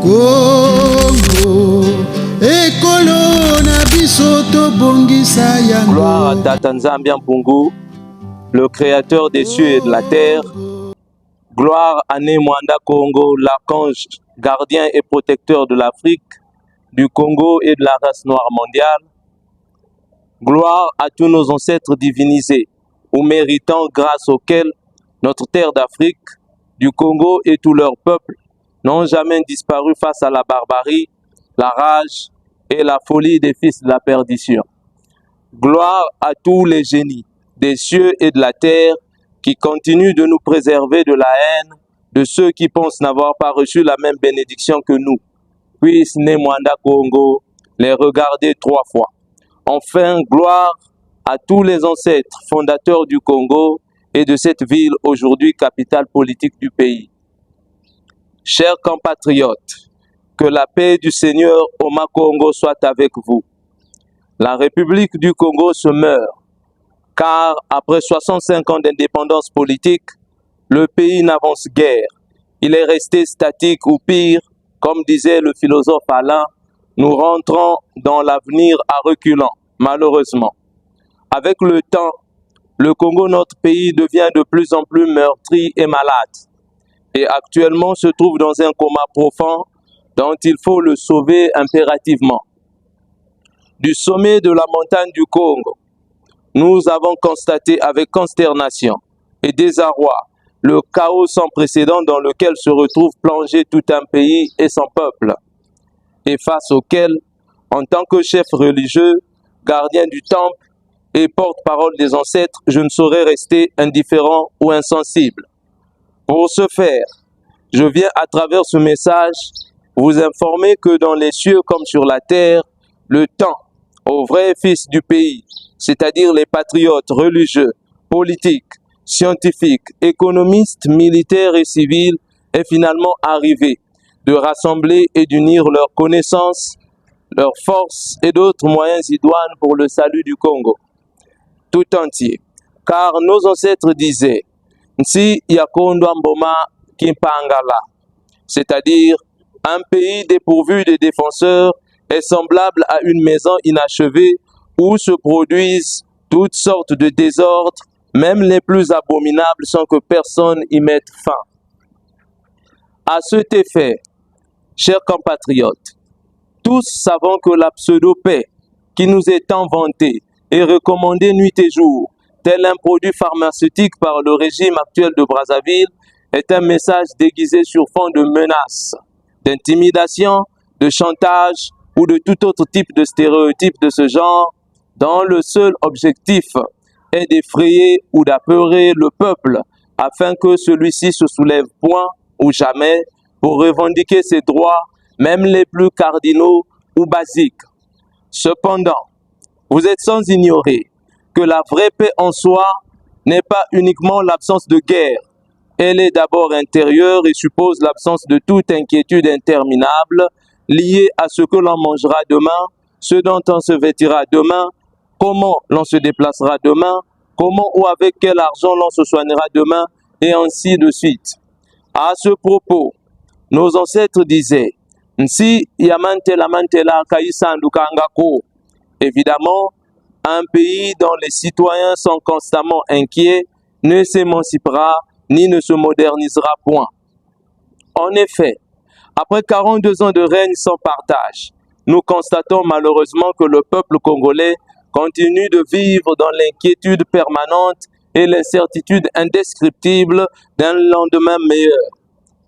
Congo, ekolo na biso tobongisa yango. Gloire à Tata Nzambi Mpungu, le créateur des cieux et de la terre. Gloire à Némoanda Congo, l'archange gardien et protecteur de l'Afrique, du Congo et de la race noire mondiale. Gloire à tous nos ancêtres divinisés, ou méritants grâce auxquels notre terre d'Afrique, du Congo et tout leur peuple n'ont jamais disparu face à la barbarie, la rage et la folie des fils de la perdition. Gloire à tous les génies des cieux et de la terre qui continuent de nous préserver de la haine de ceux qui pensent n'avoir pas reçu la même bénédiction que nous. Puisse Némoanda Congo les regarder 3 fois. Enfin, gloire à tous les ancêtres fondateurs du Congo et de cette ville aujourd'hui capitale politique du pays. Chers compatriotes, que la paix du Seigneur au Congo soit avec vous. La République du Congo se meurt, car après 65 ans d'indépendance politique, le pays n'avance guère. Il est resté statique ou pire, comme disait le philosophe Alain, nous rentrons dans l'avenir à reculons, malheureusement. Avec le temps, le Congo, notre pays, devient de plus en plus meurtri et malade. Et actuellement se trouve dans un coma profond dont il faut le sauver impérativement. Du sommet de la montagne du Congo, nous avons constaté avec consternation et désarroi le chaos sans précédent dans lequel se retrouve plongé tout un pays et son peuple, et face auquel, en tant que chef religieux, gardien du temple et porte-parole des ancêtres, je ne saurais rester indifférent ou insensible. Pour ce faire, je viens à travers ce message vous informer que dans les cieux comme sur la terre, le temps aux vrais fils du pays, c'est-à-dire les patriotes religieux, politiques, scientifiques, économistes, militaires et civils, est finalement arrivé de rassembler et d'unir leurs connaissances, leurs forces et d'autres moyens idoines pour le salut du Congo tout entier. Car nos ancêtres disaient Nsi Yakondo Mboma Kimpangala, c'est-à-dire un pays dépourvu de défenseurs est semblable à une maison inachevée où se produisent toutes sortes de désordres, même les plus abominables, sans que personne y mette fin. À cet effet, chers compatriotes, tous savons que la pseudo-paix qui nous est tant vantée et recommandée nuit et jour, tel un produit pharmaceutique par le régime actuel de Brazzaville, est un message déguisé sur fond de menaces, d'intimidation, de chantage ou de tout autre type de stéréotype de ce genre, dont le seul objectif est d'effrayer ou d'apeurer le peuple afin que celui-ci se soulève point ou jamais pour revendiquer ses droits, même les plus cardinaux ou basiques. Cependant, vous êtes sans ignorer que la vraie paix en soi n'est pas uniquement l'absence de guerre. Elle est d'abord intérieure et suppose l'absence de toute inquiétude interminable liée à ce que l'on mangera demain, ce dont on se vêtira demain, comment l'on se déplacera demain, comment ou avec quel argent l'on se soignera demain, et ainsi de suite. À ce propos, nos ancêtres disaient « Nsi yamantela mantela kaisandukangako ». Évidemment, un pays dont les citoyens sont constamment inquiets ne s'émancipera ni ne se modernisera point. En effet, après 42 ans de règne sans partage, nous constatons malheureusement que le peuple congolais continue de vivre dans l'inquiétude permanente et l'incertitude indescriptible d'un lendemain meilleur.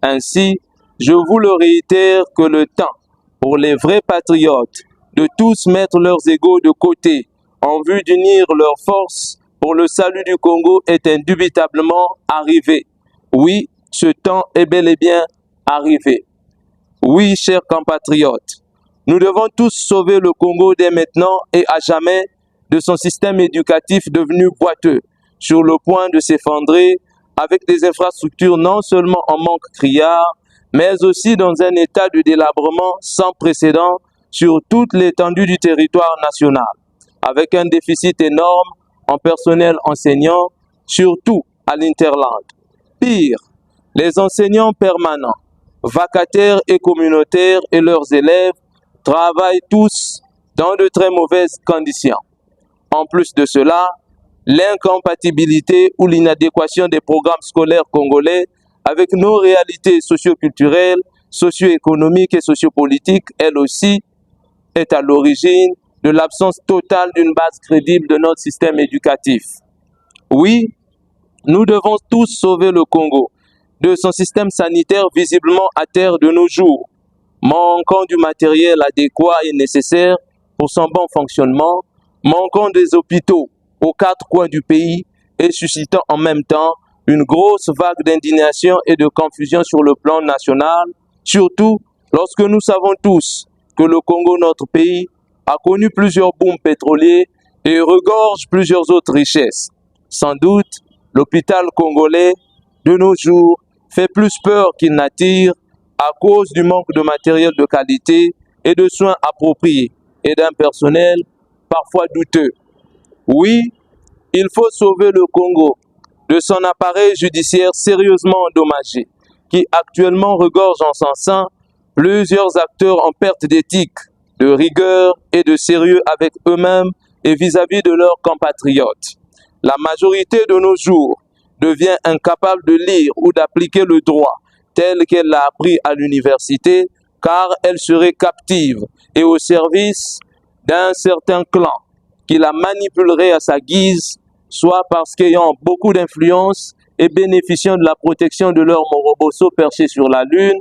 Ainsi, je vous le réitère que le temps pour les vrais patriotes de tous mettre leurs égos de côté en vue d'unir leurs forces pour le salut du Congo est indubitablement arrivé. Oui, ce temps est bel et bien arrivé. Oui, chers compatriotes, nous devons tous sauver le Congo dès maintenant et à jamais de son système éducatif devenu boiteux, sur le point de s'effondrer, avec des infrastructures non seulement en manque criard, mais aussi dans un état de délabrement sans précédent sur toute l'étendue du territoire national, avec un déficit énorme en personnel enseignant, surtout à l'Interland. Pire, les enseignants permanents vacataires et communautaires et leurs élèves travaillent tous dans de très mauvaises conditions. En plus de cela, l'incompatibilité ou l'inadéquation des programmes scolaires congolais avec nos réalités socio-culturelles, socio-économiques et sociopolitiques, elle aussi, est à l'origine de l'absence totale d'une base crédible de notre système éducatif. Oui, nous devons tous sauver le Congo de son système sanitaire visiblement à terre de nos jours, manquant du matériel adéquat et nécessaire pour son bon fonctionnement, manquant des hôpitaux aux quatre coins du pays et suscitant en même temps une grosse vague d'indignation et de confusion sur le plan national, surtout lorsque nous savons tous que le Congo, notre pays, a connu plusieurs booms pétroliers et regorge plusieurs autres richesses. Sans doute, l'hôpital congolais de nos jours fait plus peur qu'il n'attire à cause du manque de matériel de qualité et de soins appropriés et d'un personnel parfois douteux. Oui, il faut sauver le Congo de son appareil judiciaire sérieusement endommagé, qui actuellement regorge en son sein plusieurs acteurs en perte d'éthique, de rigueur et de sérieux avec eux-mêmes et vis-à-vis de leurs compatriotes. La majorité de nos jours devient incapable de lire ou d'appliquer le droit tel qu'elle l'a appris à l'université, car elle serait captive et au service d'un certain clan qui la manipulerait à sa guise, soit parce qu'ayant beaucoup d'influence et bénéficiant de la protection de leurs morobosso perchés sur la lune,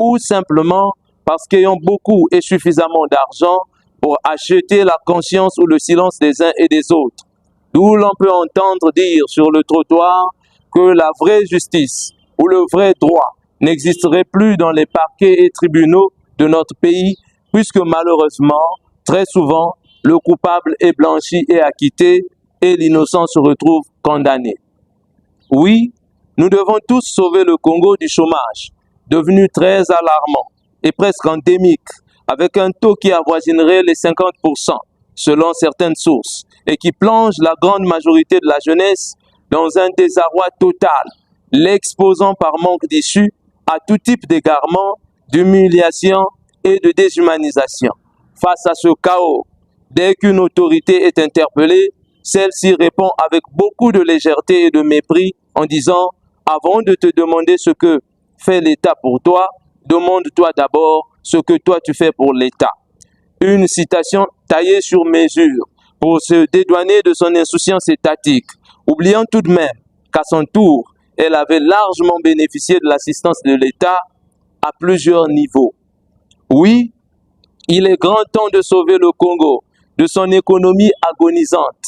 ou simplement parce qu'ayant beaucoup et suffisamment d'argent pour acheter la conscience ou le silence des uns et des autres. D'où l'on peut entendre dire sur le trottoir que la vraie justice ou le vrai droit n'existerait plus dans les parquets et tribunaux de notre pays, puisque malheureusement, très souvent, le coupable est blanchi et acquitté et l'innocent se retrouve condamné. Oui, nous devons tous sauver le Congo du chômage, devenu très alarmant et presque endémique, avec un taux qui avoisinerait les 50% selon certaines sources et qui plonge la grande majorité de la jeunesse dans un désarroi total, l'exposant par manque d'issue à tout type d'égarement, d'humiliation et de déshumanisation. Face à ce chaos, dès qu'une autorité est interpellée, celle-ci répond avec beaucoup de légèreté et de mépris en disant « Avant de te demander ce que fait l'État pour toi, demande-toi d'abord ce que toi tu fais pour l'État. » Une citation taillée sur mesure pour se dédouaner de son insouciance étatique, oubliant tout de même qu'à son tour, elle avait largement bénéficié de l'assistance de l'État à plusieurs niveaux. Oui, il est grand temps de sauver le Congo de son économie agonisante,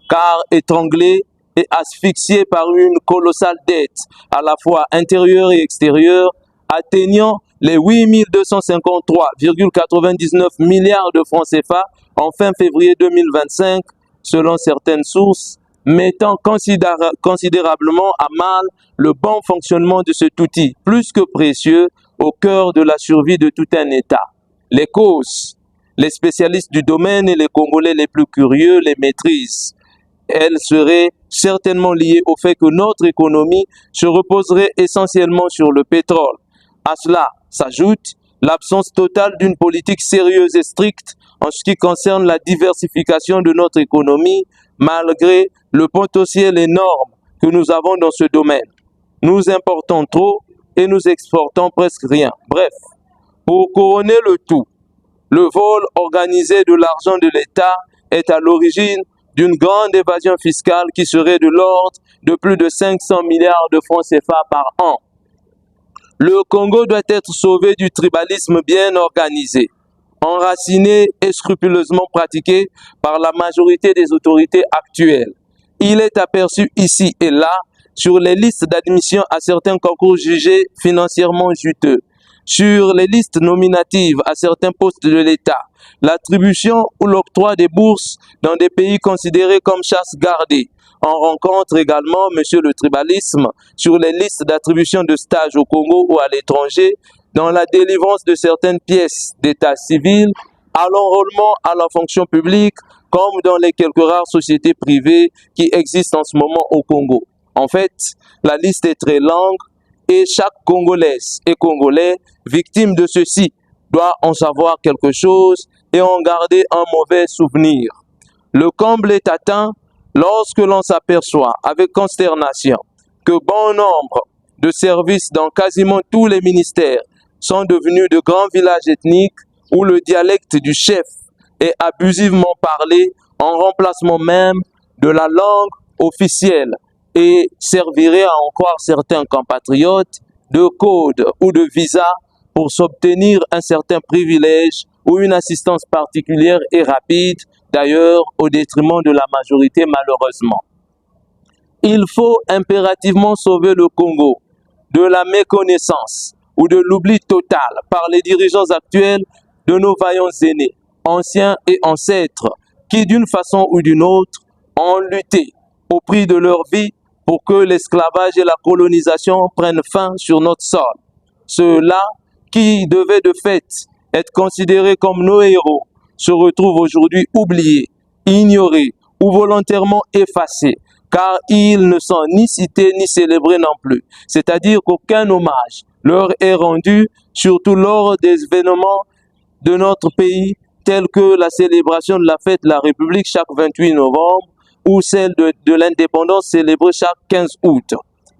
car étranglé et asphyxié par une colossale dette, à la fois intérieure et extérieure, atteignant les 8 253,99 milliards de francs CFA en fin février 2025, selon certaines sources, mettant considérablement à mal le bon fonctionnement de cet outil, plus que précieux, au cœur de la survie de tout un État. Les causes, les spécialistes du domaine et les Congolais les plus curieux les maîtrisent. Elles seraient certainement liées au fait que notre économie se reposerait essentiellement sur le pétrole. À cela s'ajoute l'absence totale d'une politique sérieuse et stricte en ce qui concerne la diversification de notre économie, malgré le potentiel énorme que nous avons dans ce domaine. Nous importons trop et nous exportons presque rien. Bref, pour couronner le tout, le vol organisé de l'argent de l'État est à l'origine d'une grande évasion fiscale qui serait de l'ordre de plus de 500 milliards de francs CFA par an. Le Congo doit être sauvé du tribalisme bien organisé, enraciné et scrupuleusement pratiqué par la majorité des autorités actuelles. Il est aperçu ici et là sur les listes d'admission à certains concours jugés financièrement juteux, sur les listes nominatives à certains postes de l'État, l'attribution ou l'octroi des bourses dans des pays considérés comme chasse gardée. On rencontre également, monsieur le tribalisme, sur les listes d'attribution de stages au Congo ou à l'étranger, dans la délivrance de certaines pièces d'état civil, à l'enrôlement à la fonction publique, comme dans les quelques rares sociétés privées qui existent en ce moment au Congo. En fait, la liste est très longue Et chaque Congolaise et Congolais victime de ceci doit en savoir quelque chose et en garder un mauvais souvenir. Le comble est atteint lorsque l'on s'aperçoit avec consternation que bon nombre de services dans quasiment tous les ministères sont devenus de grands villages ethniques où le dialecte du chef est abusivement parlé en remplacement même de la langue officielle et servirait à en croire certains compatriotes de code ou de visa pour s'obtenir un certain privilège ou une assistance particulière et rapide, d'ailleurs au détriment de la majorité malheureusement. Il faut impérativement sauver le Congo de la méconnaissance ou de l'oubli total par les dirigeants actuels de nos vaillants aînés, anciens et ancêtres, qui d'une façon ou d'une autre ont lutté au prix de leur vie pour que l'esclavage et la colonisation prennent fin sur notre sol. Ceux-là qui devaient de fait être considérés comme nos héros se retrouvent aujourd'hui oubliés, ignorés ou volontairement effacés, car ils ne sont ni cités ni célébrés non plus. C'est-à-dire qu'aucun hommage leur est rendu, surtout lors des événements de notre pays, tels que la célébration de la fête de la République chaque 28 novembre ou celle de l'indépendance célébrée chaque 15 août.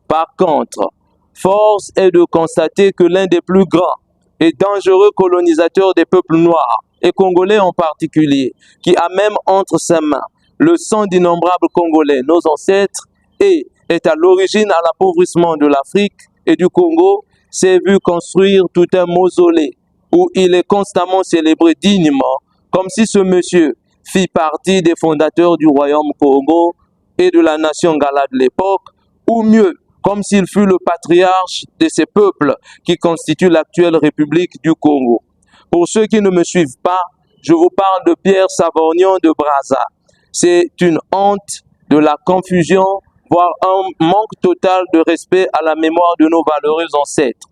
Par contre, force est de constater que l'un des plus grands et dangereux colonisateurs des peuples noirs, et congolais en particulier, qui a même entre ses mains le sang d'innombrables Congolais, nos ancêtres, et est à l'origine à l'appauvrissement de l'Afrique et du Congo, s'est vu construire tout un mausolée où il est constamment célébré dignement, comme si ce monsieur fit partie des fondateurs du royaume Congo et de la nation Ngala de l'époque, ou mieux, comme s'il fut le patriarche de ces peuples qui constituent l'actuelle République du Congo. Pour ceux qui ne me suivent pas, je vous parle de Pierre Savorgnan de Brazza. C'est une honte, de la confusion, voire un manque total de respect à la mémoire de nos valeureux ancêtres.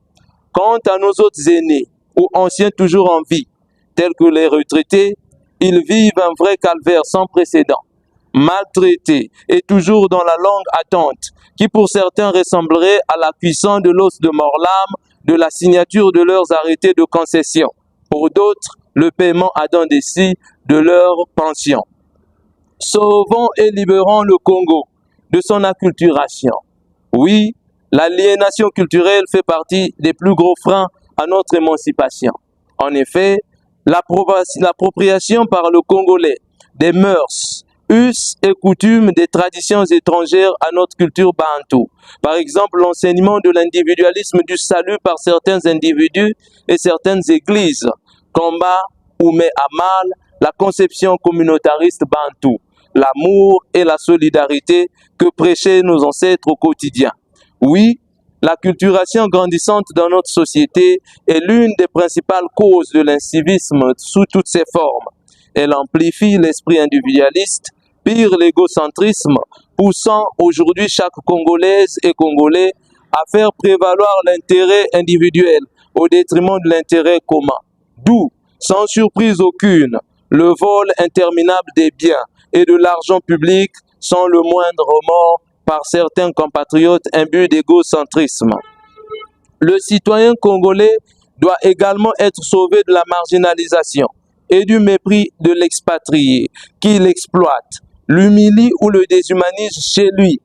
Quant à nos autres aînés, ou anciens toujours en vie, tels que les retraités, ils vivent un vrai calvaire sans précédent, maltraités et toujours dans la longue attente, qui pour certains ressemblerait à la cuisson de l'os de mort-l'âme de la signature de leurs arrêtés de concession. Pour d'autres, le paiement à dents des scies de leur pension. Sauvons et libérons le Congo de son acculturation. Oui, l'aliénation culturelle fait partie des plus gros freins à notre émancipation. En effet, l'appropriation par le Congolais des mœurs, us et coutumes des traditions étrangères à notre culture bantou. Par exemple, l'enseignement de l'individualisme du salut par certains individus et certaines églises combat ou met à mal la conception communautariste bantou, l'amour et la solidarité que prêchaient nos ancêtres au quotidien. Oui, la culturation grandissante dans notre société est l'une des principales causes de l'incivisme sous toutes ses formes. Elle amplifie l'esprit individualiste, pire l'égocentrisme, poussant aujourd'hui chaque Congolaise et Congolais à faire prévaloir l'intérêt individuel au détriment de l'intérêt commun. D'où, sans surprise aucune, le vol interminable des biens et de l'argent public sans le moindre remords par certains compatriotes imbus d'égocentrisme. Le citoyen congolais doit également être sauvé de la marginalisation et du mépris de l'expatrié qui l'exploite, l'humilie ou le déshumanise chez lui,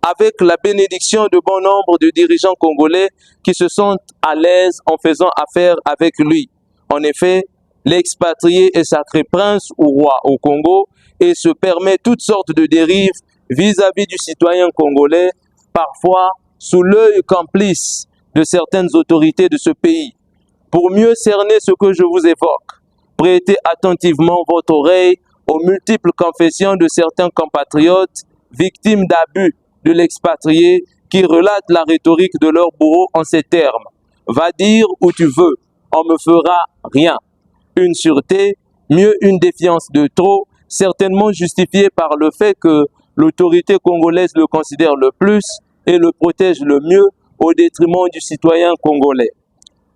avec la bénédiction de bon nombre de dirigeants congolais qui se sentent à l'aise en faisant affaire avec lui. En effet, l'expatrié est sacré prince ou roi au Congo et se permet toutes sortes de dérives vis-à-vis du citoyen congolais, parfois sous l'œil complice de certaines autorités de ce pays. Pour mieux cerner ce que je vous évoque, prêtez attentivement votre oreille aux multiples confessions de certains compatriotes victimes d'abus de l'expatrié qui relatent la rhétorique de leur bourreau en ces termes. Va dire où tu veux, on me fera rien. Une sûreté, mieux une défiance de trop, certainement justifiée par le fait que l'autorité congolaise le considère le plus et le protège le mieux au détriment du citoyen congolais.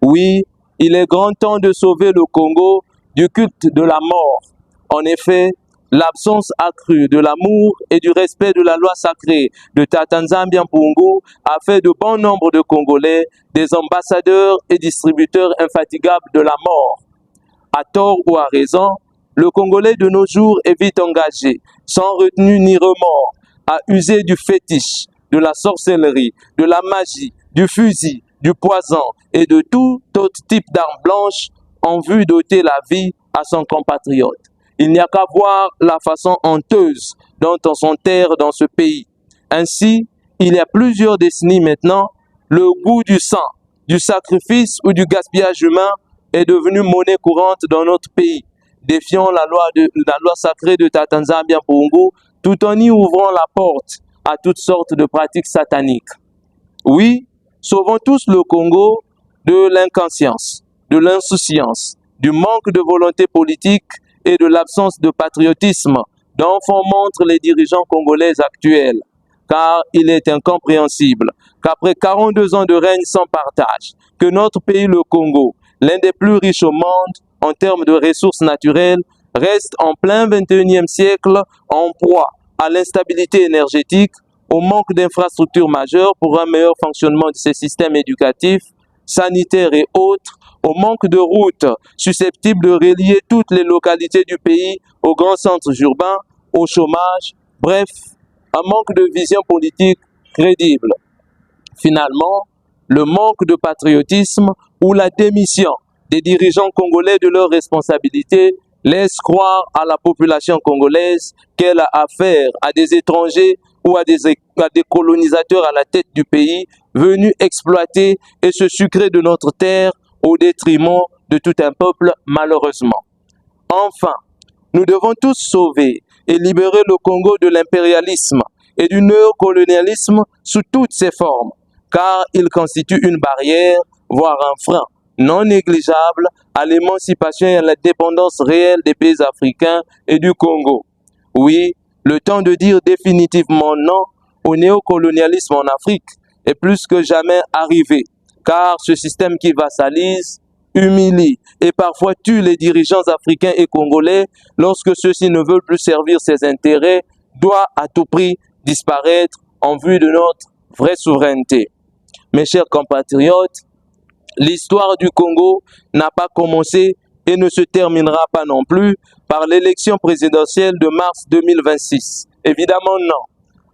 Oui, il est grand temps de sauver le Congo du culte de la mort. En effet, l'absence accrue de l'amour et du respect de la loi sacrée de Tata Nzambi Mpungu a fait de bon nombre de Congolais des ambassadeurs et distributeurs infatigables de la mort. À tort ou à raison, le Congolais de nos jours est vite engagé, sans retenue ni remords, à user du fétiche, de la sorcellerie, de la magie, du fusil, du poison et de tout autre type d'armes blanches en vue d'ôter la vie à son compatriote. Il n'y a qu'à voir la façon honteuse dont on s'enterre dans ce pays. Ainsi, il y a plusieurs décennies maintenant, le goût du sang, du sacrifice ou du gaspillage humain est devenu monnaie courante dans notre pays, défiant la loi sacrée de Tata Nzambi Mpungu, tout en y ouvrant la porte à toutes sortes de pratiques sataniques. Oui, sauvons tous le Congo de l'inconscience, de l'insouciance, du manque de volonté politique et de l'absence de patriotisme dont font montre les dirigeants congolais actuels. Car il est incompréhensible qu'après 42 ans de règne sans partage, que notre pays, le Congo, l'un des plus riches au monde en termes de ressources naturelles, reste en plein 21e siècle en proie à l'instabilité énergétique, au manque d'infrastructures majeures pour un meilleur fonctionnement de ses systèmes éducatifs, sanitaires et autres, au manque de routes susceptibles de relier toutes les localités du pays aux grands centres urbains, au chômage, bref, un manque de vision politique crédible. Finalement, le manque de patriotisme ou la démission des dirigeants congolais de leurs responsabilités laisse croire à la population congolaise qu'elle a affaire à des étrangers ou à des colonisateurs à la tête du pays venus exploiter et se sucrer de notre terre au détriment de tout un peuple malheureusement. Enfin, nous devons tous sauver et libérer le Congo de l'impérialisme et du néocolonialisme sous toutes ses formes, car il constitue une barrière, voire un frein non négligeable à l'émancipation et à l'indépendance réelle des pays africains et du Congo. Oui, le temps de dire définitivement non au néocolonialisme en Afrique est plus que jamais arrivé, car ce système qui vassalise, humilie et parfois tue les dirigeants africains et congolais lorsque ceux-ci ne veulent plus servir ses intérêts doit à tout prix disparaître en vue de notre vraie souveraineté. Mes chers compatriotes, l'histoire du Congo n'a pas commencé et ne se terminera pas non plus par l'élection présidentielle de mars 2026. Évidemment non.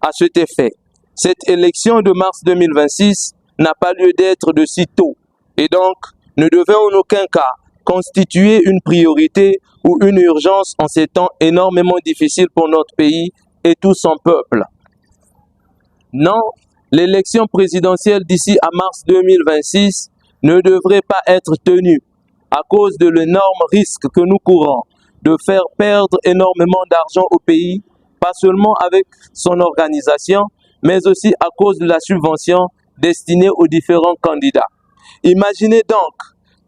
À cet effet, cette élection de mars 2026 n'a pas lieu d'être de si tôt et donc ne devait en aucun cas constituer une priorité ou une urgence en ces temps énormément difficiles pour notre pays et tout son peuple. Non, l'élection présidentielle d'ici à mars 2026 ne devrait pas être tenue à cause de l'énorme risque que nous courons de faire perdre énormément d'argent au pays, pas seulement avec son organisation, mais aussi à cause de la subvention destinée aux différents candidats. Imaginez donc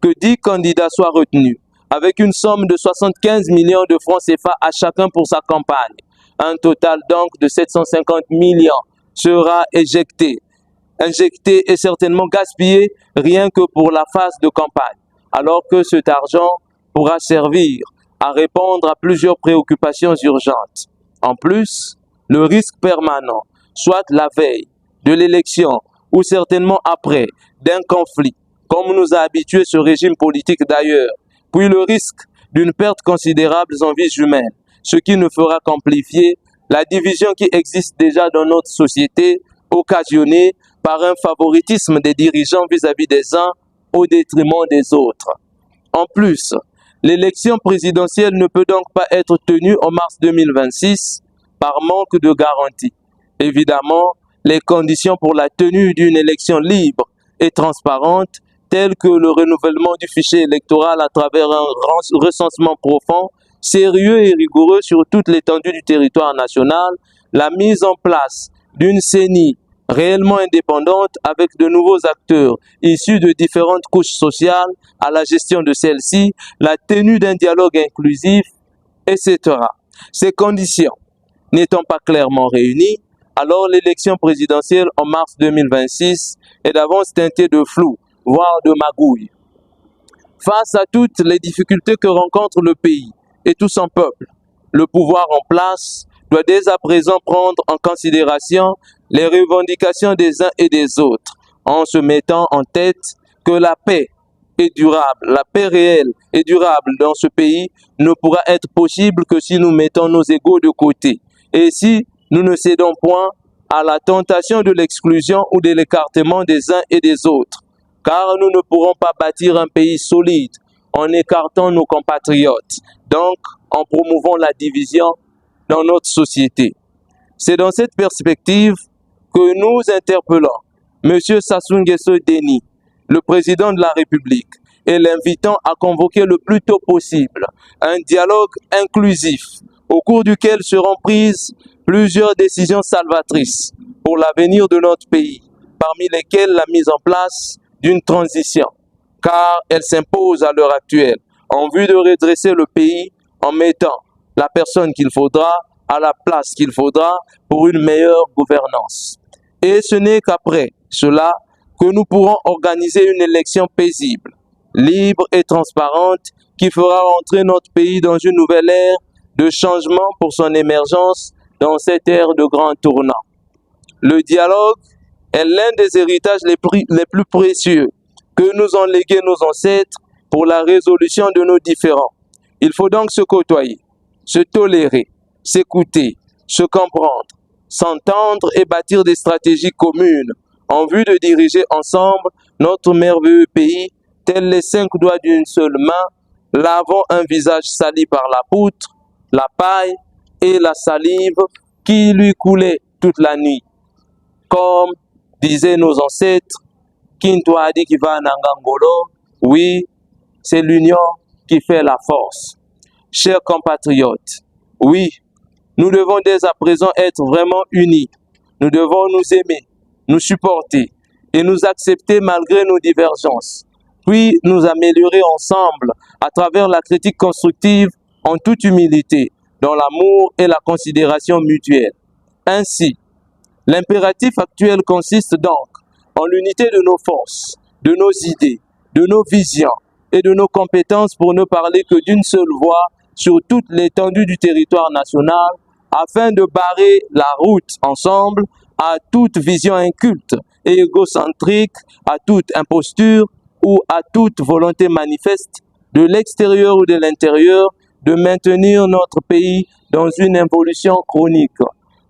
que 10 candidats soient retenus, avec une somme de 75 millions de francs CFA à chacun pour sa campagne. Un total donc de 750 millions sera injecté et certainement gaspillé rien que pour la phase de campagne, alors que cet argent pourra servir à répondre à plusieurs préoccupations urgentes. En plus, le risque permanent, soit la veille de l'élection ou certainement après, d'un conflit, comme nous a habitué ce régime politique d'ailleurs, puis le risque d'une perte considérable en vies humaines, ce qui ne fera qu'amplifier la division qui existe déjà dans notre société, occasionnée par un favoritisme des dirigeants vis-à-vis des uns au détriment des autres. En plus, l'élection présidentielle ne peut donc pas être tenue en mars 2026 par manque de garantie. Évidemment, les conditions pour la tenue d'une élection libre et transparente, telles que le renouvellement du fichier électoral à travers un recensement profond, sérieux et rigoureux sur toute l'étendue du territoire national, la mise en place d'une CENI réellement indépendante avec de nouveaux acteurs issus de différentes couches sociales à la gestion de celle-ci, la tenue d'un dialogue inclusif, etc. Ces conditions n'étant pas clairement réunies, alors l'élection présidentielle en mars 2026 est d'avance teintée de flou, voire de magouille. Face à toutes les difficultés que rencontre le pays et tout son peuple, le pouvoir en place doit dès à présent prendre en considération les revendications des uns et des autres, en se mettant en tête que la paix est durable, la paix réelle et durable dans ce pays ne pourra être possible que si nous mettons nos égos de côté et si nous ne cédons point à la tentation de l'exclusion ou de l'écartement des uns et des autres, car nous ne pourrons pas bâtir un pays solide en écartant nos compatriotes, donc en promouvant la division dans notre société. C'est dans cette perspective que nous interpellons M. Sassou Nguesso Deni, le président de la République, et l'invitant à convoquer le plus tôt possible un dialogue inclusif au cours duquel seront prises plusieurs décisions salvatrices pour l'avenir de notre pays, parmi lesquelles la mise en place d'une transition, car elle s'impose à l'heure actuelle en vue de redresser le pays en mettant la personne qu'il faudra à la place qu'il faudra pour une meilleure gouvernance. Et ce n'est qu'après cela que nous pourrons organiser une élection paisible, libre et transparente qui fera entrer notre pays dans une nouvelle ère de changement pour son émergence dans cette ère de grands tournants. Le dialogue est l'un des héritages les plus précieux que nous ont légués nos ancêtres pour la résolution de nos différends. Il faut donc se côtoyer, se tolérer, s'écouter, se comprendre, s'entendre et bâtir des stratégies communes en vue de diriger ensemble notre merveilleux pays, tels les 5 doigts d'une seule main, lavant un visage sali par la poutre, la paille et la salive qui lui coulait toute la nuit. Comme disaient nos ancêtres, Kintoadi qui va Nangangolo, oui, c'est l'union qui fait la force. Chers compatriotes, oui, nous devons dès à présent être vraiment unis. Nous devons nous aimer, nous supporter et nous accepter malgré nos divergences, puis nous améliorer ensemble à travers la critique constructive en toute humilité, dans l'amour et la considération mutuelle. Ainsi, l'impératif actuel consiste donc en l'unité de nos forces, de nos idées, de nos visions et de nos compétences pour ne parler que d'une seule voix sur toute l'étendue du territoire national afin de barrer la route ensemble à toute vision inculte et égocentrique, à toute imposture ou à toute volonté manifeste de l'extérieur ou de l'intérieur de maintenir notre pays dans une évolution chronique.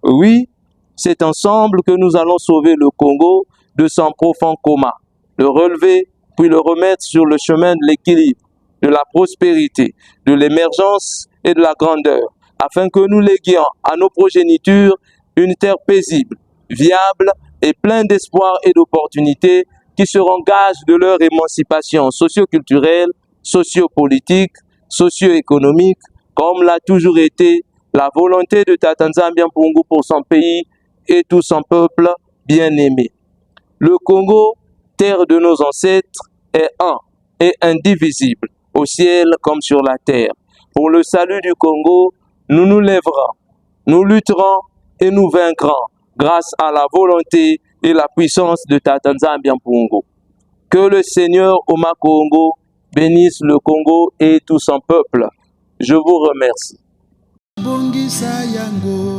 Oui, c'est ensemble que nous allons sauver le Congo de son profond coma, le relever puis le remettre sur le chemin de l'équilibre, de la prospérité, de l'émergence et de la grandeur, afin que nous léguions à nos progénitures une terre paisible, viable et pleine d'espoir et d'opportunités qui seront gages de leur émancipation socio-culturelle, socio-politique, socio-économique, comme l'a toujours été la volonté de Tata Nzambi Mpungu pour son pays et tout son peuple bien-aimé. Le Congo, terre de nos ancêtres, est un et indivisible, au ciel comme sur la terre. Pour le salut du Congo, nous nous lèverons, nous lutterons et nous vaincrons grâce à la volonté et la puissance de Tata Nzambi Mpungu. Que le Seigneur Oma Congo bénisse le Congo et tout son peuple. Je vous remercie. Bongisa yango